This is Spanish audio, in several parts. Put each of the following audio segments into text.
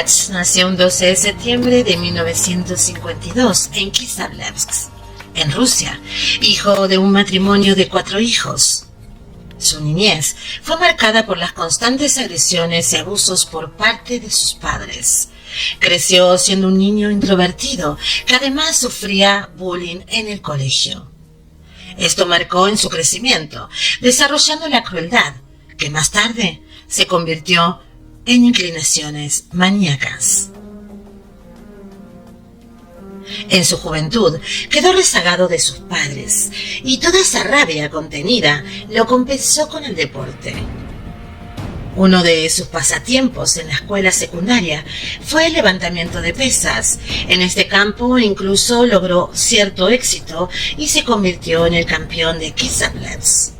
Katz nació un 12 de septiembre de 1952 en Kislavlevsk, en Rusia, hijo de un matrimonio de 4 hijos. Su niñez fue marcada por las constantes agresiones y abusos por parte de sus padres. Creció siendo un niño introvertido que además sufría bullying en el colegio. Esto marcó en su crecimiento, desarrollando la crueldad, que más tarde se convirtió en inclinaciones maníacas. En su juventud quedó rezagado de sus padres y toda esa rabia contenida lo compensó con el deporte. Uno de sus pasatiempos en la escuela secundaria fue el levantamiento de pesas. En este campo incluso logró cierto éxito y se convirtió en el campeón de Kislavlevsk.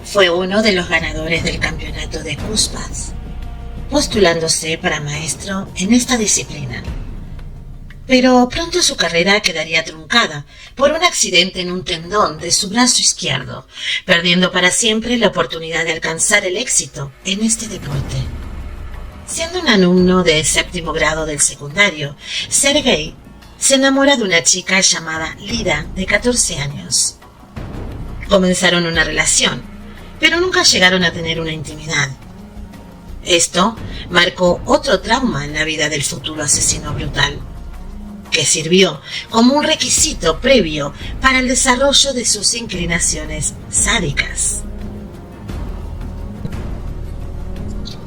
Fue uno de los ganadores del campeonato de Kuspaz, postulándose para maestro en esta disciplina. Pero pronto su carrera quedaría truncada por un accidente en un tendón de su brazo izquierdo, perdiendo para siempre la oportunidad de alcanzar el éxito en este deporte. Siendo un alumno de 7º grado del secundario, Sergei se enamora de una chica llamada Lida, de 14 años. Comenzaron una relación, pero nunca llegaron a tener una intimidad. Esto marcó otro trauma en la vida del futuro asesino brutal, que sirvió como un requisito previo para el desarrollo de sus inclinaciones sádicas.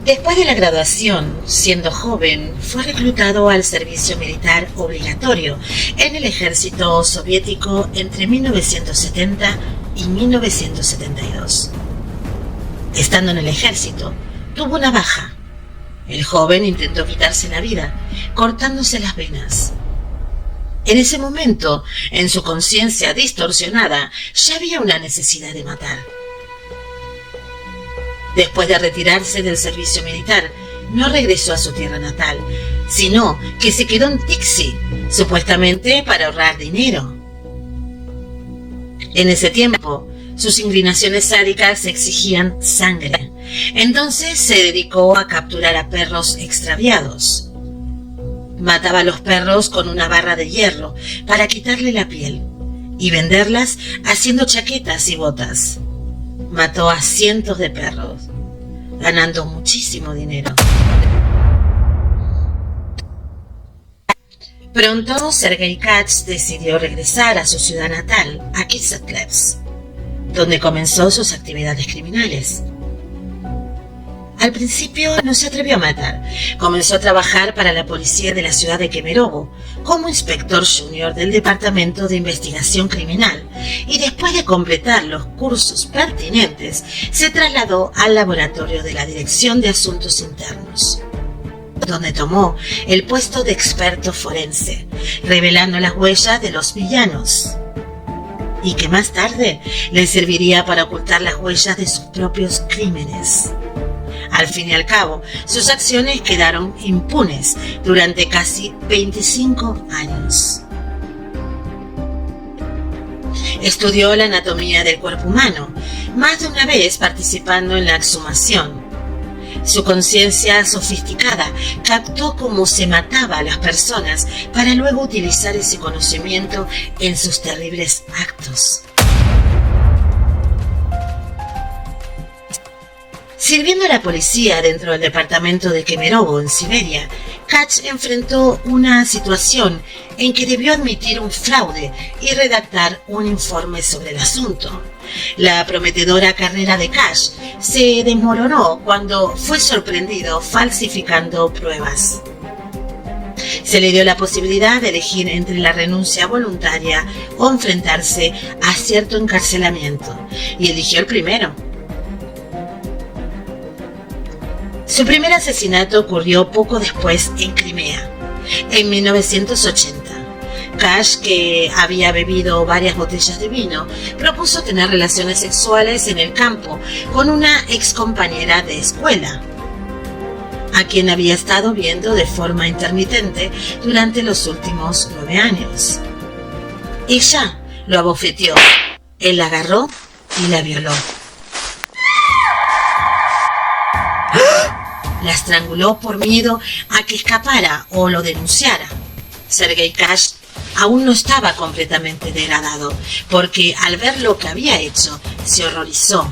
Después de la graduación, siendo joven, fue reclutado al servicio militar obligatorio en el ejército soviético entre 1970 y 1972. Estando en el ejército, tuvo una baja. El joven intentó quitarse la vida, cortándose las venas. En ese momento, en su conciencia distorsionada, ya había una necesidad de matar. Después de retirarse del servicio militar, no regresó a su tierra natal, sino que se quedó en Tixi, supuestamente para ahorrar dinero. En ese tiempo, sus inclinaciones sádicas exigían sangre. Entonces se dedicó a capturar a perros extraviados. Mataba a los perros con una barra de hierro para quitarle la piel y venderlas haciendo chaquetas y botas. Mató a cientos de perros, ganando muchísimo dinero. Pronto, Sergei Katz decidió regresar a su ciudad natal, a Kislavlevsk, donde comenzó sus actividades criminales. Al principio no se atrevió a matar. Comenzó a trabajar para la policía de la ciudad de Kemerovo como inspector junior del Departamento de Investigación Criminal y después de completar los cursos pertinentes se trasladó al laboratorio de la Dirección de Asuntos Internos, donde tomó el puesto de experto forense, revelando las huellas de los villanos, y que más tarde le serviría para ocultar las huellas de sus propios crímenes. Al fin y al cabo, sus acciones quedaron impunes durante casi 25 años. Estudió la anatomía del cuerpo humano, más de una vez participando en la exhumación. Su conciencia sofisticada captó cómo se mataba a las personas para luego utilizar ese conocimiento en sus terribles actos. Sirviendo a la policía dentro del departamento de Kemerovo, en Siberia, Katz enfrentó una situación en que debió admitir un fraude y redactar un informe sobre el asunto. La prometedora carrera de Katz se desmoronó cuando fue sorprendido falsificando pruebas. Se le dio la posibilidad de elegir entre la renuncia voluntaria o enfrentarse a cierto encarcelamiento, y eligió el primero. Su primer asesinato ocurrió poco después en Crimea, en 1980. Katz, que había bebido varias botellas de vino, propuso tener relaciones sexuales en el campo con una excompañera de escuela, a quien había estado viendo de forma intermitente durante los últimos 9 años. Ella lo abofeteó, él la agarró y la violó. la estranguló por miedo a que escapara o lo denunciara. Sergei Kash aún no estaba completamente degradado, porque al ver lo que había hecho, se horrorizó.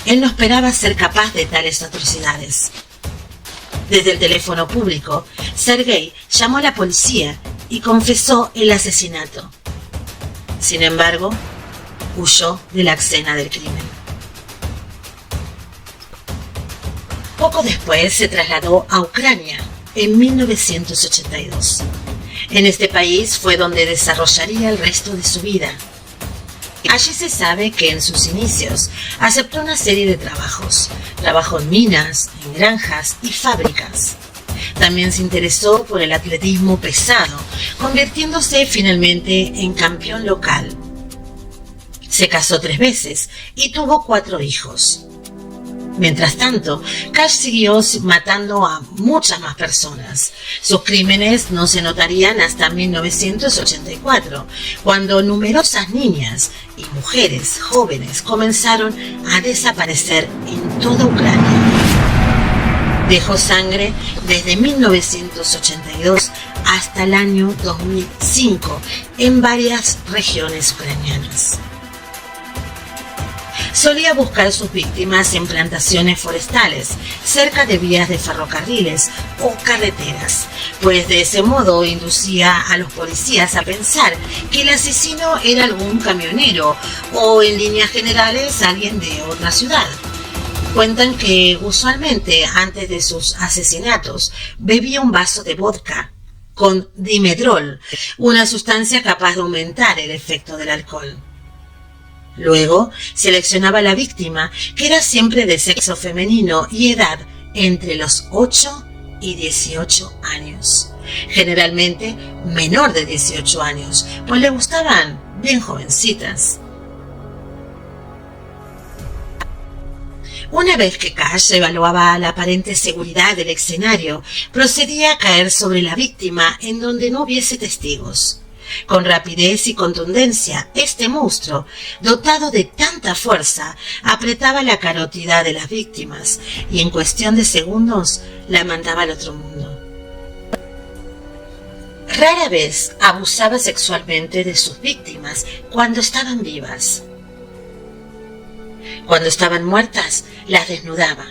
Él no esperaba ser capaz de tales atrocidades. Desde el teléfono público, Sergei llamó a la policía y confesó el asesinato. Sin embargo, huyó de la escena del crimen. Poco después se trasladó a Ucrania en 1982. En este país fue donde desarrollaría el resto de su vida. Allí se sabe que en sus inicios aceptó una serie de trabajos. Trabajó en minas, en granjas y fábricas. También se interesó por el atletismo pesado, convirtiéndose finalmente en campeón local. Se casó 3 veces y tuvo 4 hijos. Mientras tanto, Kash siguió matando a muchas más personas. Sus crímenes no se notarían hasta 1984, cuando numerosas niñas y mujeres jóvenes comenzaron a desaparecer en toda Ucrania. Dejó sangre desde 1982 hasta el año 2005 en varias regiones ucranianas. Solía buscar sus víctimas en plantaciones forestales, cerca de vías de ferrocarriles o carreteras, pues de ese modo inducía a los policías a pensar que el asesino era algún camionero o, en líneas generales, alguien de otra ciudad. Cuentan que usualmente antes de sus asesinatos bebía un vaso de vodka con dimedrol, una sustancia capaz de aumentar el efecto del alcohol. Luego seleccionaba a la víctima, que era siempre de sexo femenino y edad entre los 8 y 18 años. Generalmente menor de 18 años, pues le gustaban bien jovencitas. Una vez que Kash evaluaba la aparente seguridad del escenario, procedía a caer sobre la víctima en donde no hubiese testigos. Con rapidez y contundencia, este monstruo, dotado de tanta fuerza, apretaba la carótida de las víctimas y en cuestión de segundos la mandaba al otro mundo. Rara vez abusaba sexualmente de sus víctimas cuando estaban vivas. Cuando estaban muertas, las desnudaba,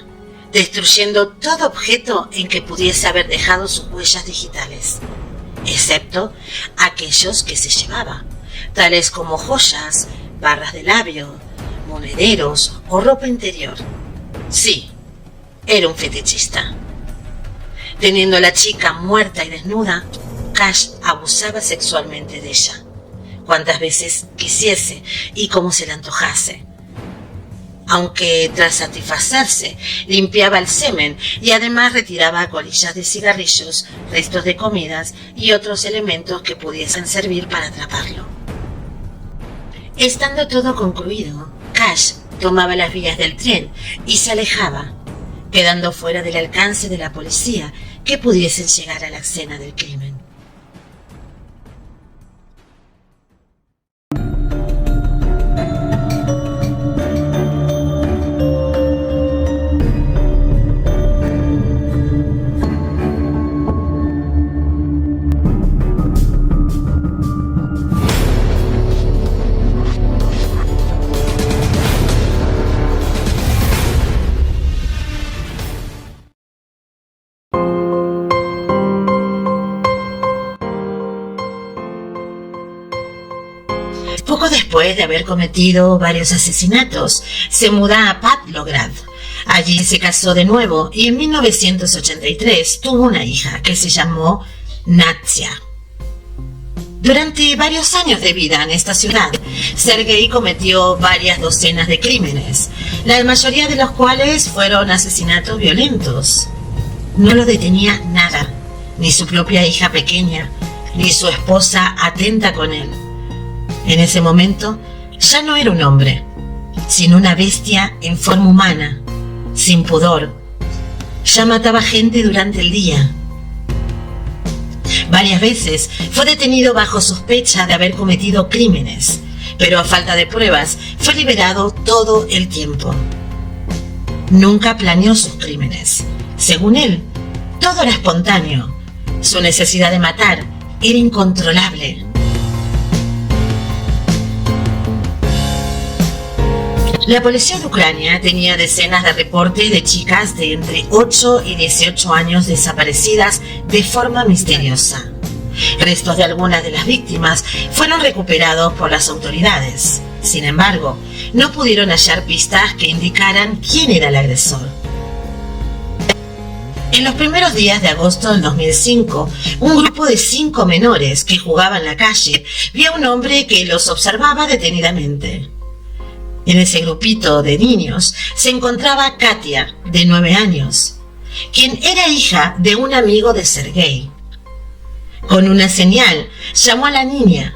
destruyendo todo objeto en que pudiese haber dejado sus huellas digitales, excepto aquellos que se llevaba, tales como joyas, barras de labio, monederos o ropa interior. Sí, era un fetichista. Teniendo a la chica muerta y desnuda, Kash abusaba sexualmente de ella, cuantas veces quisiese y como se le antojase. Aunque tras satisfacerse limpiaba el semen y además retiraba colillas de cigarrillos, restos de comidas y otros elementos que pudiesen servir para atraparlo. Estando todo concluido, Kash tomaba las vías del tren y se alejaba, quedando fuera del alcance de la policía que pudiesen llegar a la escena del crimen. Poco después de haber cometido varios asesinatos, se muda a Pavlograd. Allí se casó de nuevo y en 1983 tuvo una hija que se llamó Natsia. Durante varios años de vida en esta ciudad, Sergei cometió varias docenas de crímenes, la mayoría de los cuales fueron asesinatos violentos. No lo detenía nada, ni su propia hija pequeña, ni su esposa atenta con él. En ese momento ya no era un hombre, sino una bestia en forma humana, sin pudor. Ya mataba gente durante el día. Varias veces fue detenido bajo sospecha de haber cometido crímenes, pero a falta de pruebas fue liberado todo el tiempo. Nunca planeó sus crímenes, Según él, todo era espontáneo. Su necesidad de matar era incontrolable. La policía de Ucrania tenía decenas de reportes de chicas de entre 8 y 18 años desaparecidas de forma misteriosa. Restos de algunas de las víctimas fueron recuperados por las autoridades. Sin embargo, no pudieron hallar pistas que indicaran quién era el agresor. En los primeros días de agosto del 2005, un grupo de 5 menores que jugaban en la calle vio a un hombre que los observaba detenidamente. En ese grupito de niños se encontraba Katia, de 9 años, quien era hija de un amigo de Sergei. Con una señal, llamó a la niña.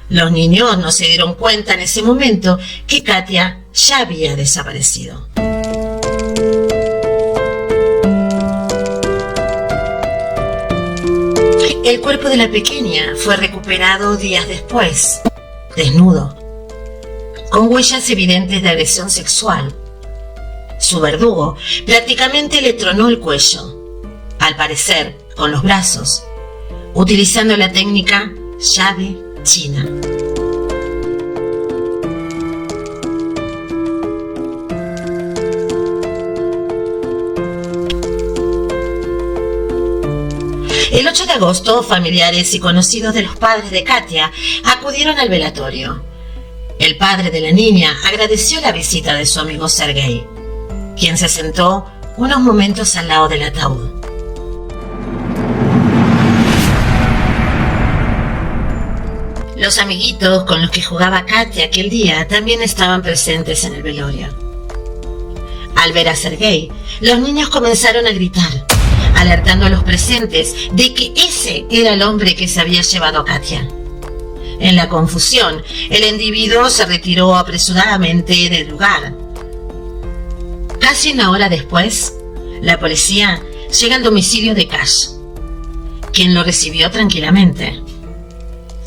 Los niños no se dieron cuenta en ese momento que Katia ya había desaparecido. El cuerpo de la pequeña fue recuperado días después, desnudo, con huellas evidentes de agresión sexual. Su verdugo prácticamente le tronó el cuello, al parecer con los brazos, utilizando la técnica llave china. El 8 de agosto, familiares y conocidos de los padres de Katia acudieron al velatorio. El padre de la niña agradeció la visita de su amigo Sergei, quien se sentó unos momentos al lado del ataúd. Los amiguitos con los que jugaba Katia aquel día también estaban presentes en el velorio. Al ver a Sergei, los niños comenzaron a gritar, alertando a los presentes de que ese era el hombre que se había llevado a Katia. En la confusión, el individuo se retiró apresuradamente del lugar. Casi una hora después, la policía llega al domicilio de Cash, quien lo recibió tranquilamente,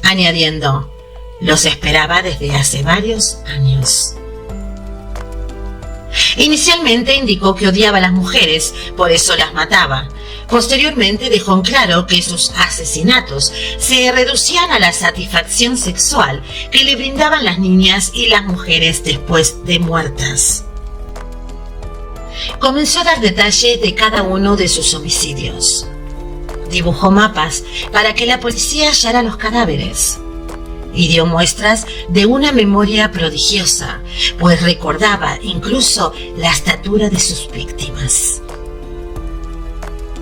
añadiendo: los esperaba desde hace varios años. Inicialmente indicó que odiaba a las mujeres, por eso las mataba. Posteriormente dejó en claro que sus asesinatos se reducían a la satisfacción sexual que le brindaban las niñas y las mujeres después de muertas. Comenzó a dar detalles de cada uno de sus homicidios. Dibujó mapas para que la policía hallara los cadáveres. Y dio muestras de una memoria prodigiosa, pues recordaba incluso la estatura de sus víctimas.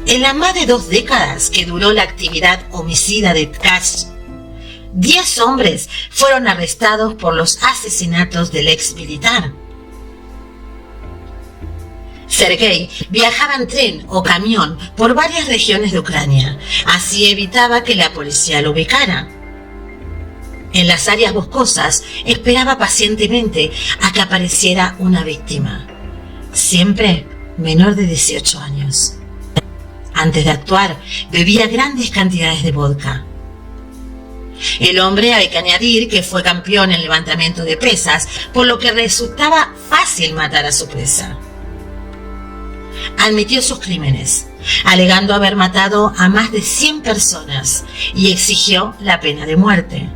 En las más de 2 décadas que duró la actividad homicida de Cash, 10 hombres fueron arrestados por los asesinatos del ex militar. Sergei viajaba en tren o camión por varias regiones de Ucrania, así evitaba que la policía lo ubicara. En las áreas boscosas esperaba pacientemente a que apareciera una víctima, siempre menor de 18 años. Antes de actuar, bebía grandes cantidades de vodka. El hombre, hay que añadir que fue campeón en levantamiento de pesas, por lo que resultaba fácil matar a su presa. Admitió sus crímenes, alegando haber matado a más de 100 personas y exigió la pena de muerte.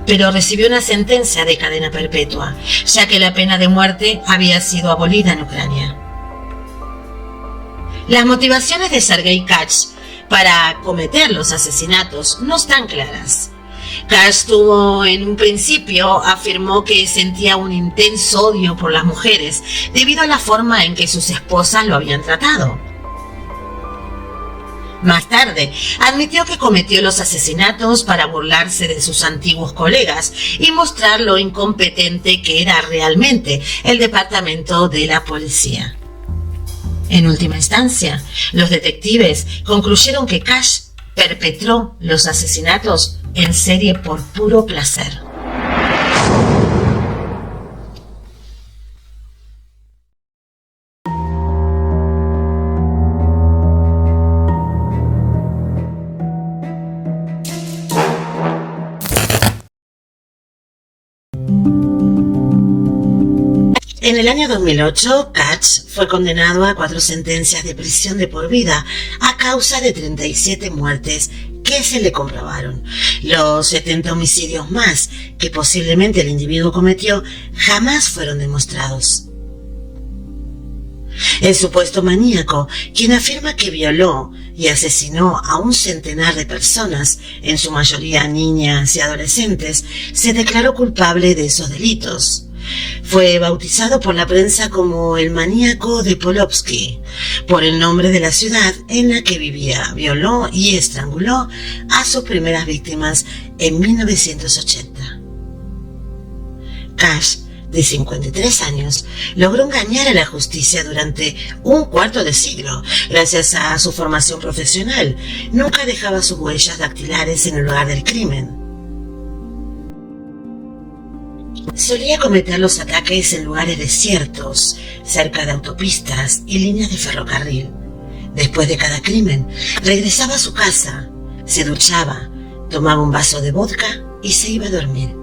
Pero recibió una sentencia de cadena perpetua, ya que la pena de muerte había sido abolida en Ucrania. Las motivaciones de Sergei Cash para cometer los asesinatos no están claras. Cash en un principio afirmó que sentía un intenso odio por las mujeres debido a la forma en que sus esposas lo habían tratado. Más tarde, admitió que cometió los asesinatos para burlarse de sus antiguos colegas y mostrar lo incompetente que era realmente el departamento de la policía. En última instancia, los detectives concluyeron que Cash perpetró los asesinatos en serie por puro placer. En el año 2008, Katz fue condenado a 4 sentencias de prisión de por vida a causa de 37 muertes que se le comprobaron. Los 70 homicidios más que posiblemente el individuo cometió jamás fueron demostrados. El supuesto maníaco, quien afirma que violó y asesinó a un centenar de personas, en su mayoría niñas y adolescentes, se declaró culpable de esos delitos. Fue bautizado por la prensa como el maníaco de Polotsk, por el nombre de la ciudad en la que vivía. Violó y estranguló a sus primeras víctimas en 1980. Cash, de 53 años, logró engañar a la justicia durante un cuarto de siglo. Gracias a su formación profesional, nunca dejaba sus huellas dactilares en el lugar del crimen. Solía cometer los ataques en lugares desiertos, cerca de autopistas y líneas de ferrocarril. Después de cada crimen, regresaba a su casa, se duchaba, tomaba un vaso de vodka y se iba a dormir.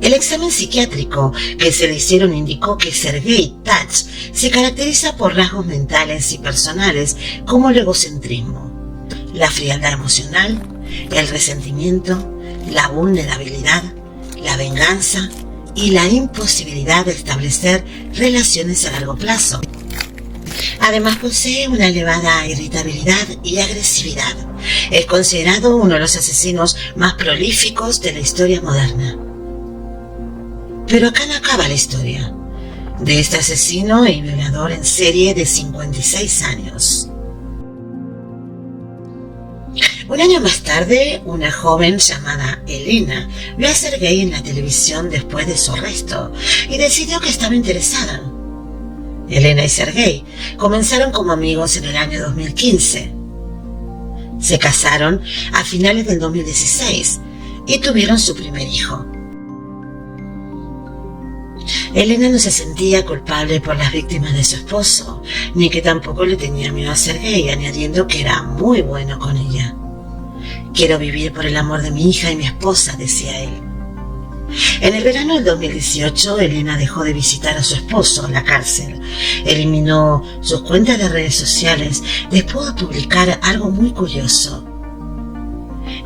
El examen psiquiátrico que se le hicieron indicó que Sergei Katz se caracteriza por rasgos mentales y personales como el egocentrismo, la frialdad emocional, el resentimiento, la vulnerabilidad, la venganza y la imposibilidad de establecer relaciones a largo plazo. Además posee una elevada irritabilidad y agresividad. Es considerado uno de los asesinos más prolíficos de la historia moderna. Pero acá no acaba la historia de este asesino y violador en serie de 56 años. Un año más tarde, una joven llamada Elena vio a Sergei en la televisión después de su arresto y decidió que estaba interesada. Elena y Sergei comenzaron como amigos en el año 2015. Se casaron a finales del 2016 y tuvieron su primer hijo. Elena no se sentía culpable por las víctimas de su esposo, ni que tampoco le tenía miedo a Sergei, añadiendo que era muy bueno con ella. Quiero vivir por el amor de mi hija y mi esposa, decía él. En el verano del 2018, Elena dejó de visitar a su esposo en la cárcel. Eliminó sus cuentas de redes sociales después de publicar algo muy curioso.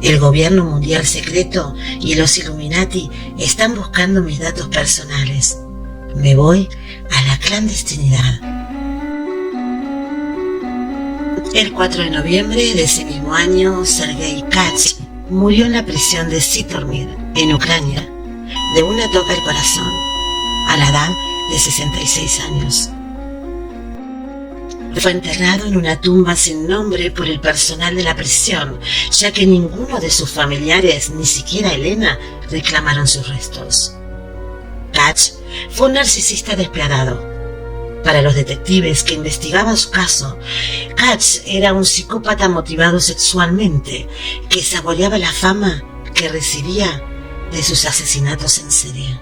El gobierno mundial secreto y los Illuminati están buscando mis datos personales. Me voy a la clandestinidad. El 4 de noviembre de ese mismo año, Sergei Katz murió en la prisión de Zhytomyr, en Ucrania, de un ataque al corazón, a la edad de 66 años. Fue enterrado en una tumba sin nombre por el personal de la prisión, ya que ninguno de sus familiares, ni siquiera Elena, reclamaron sus restos. Katz fue un narcisista despiadado. Para los detectives que investigaban su caso, Katz era un psicópata motivado sexualmente que saboreaba la fama que recibía de sus asesinatos en serie.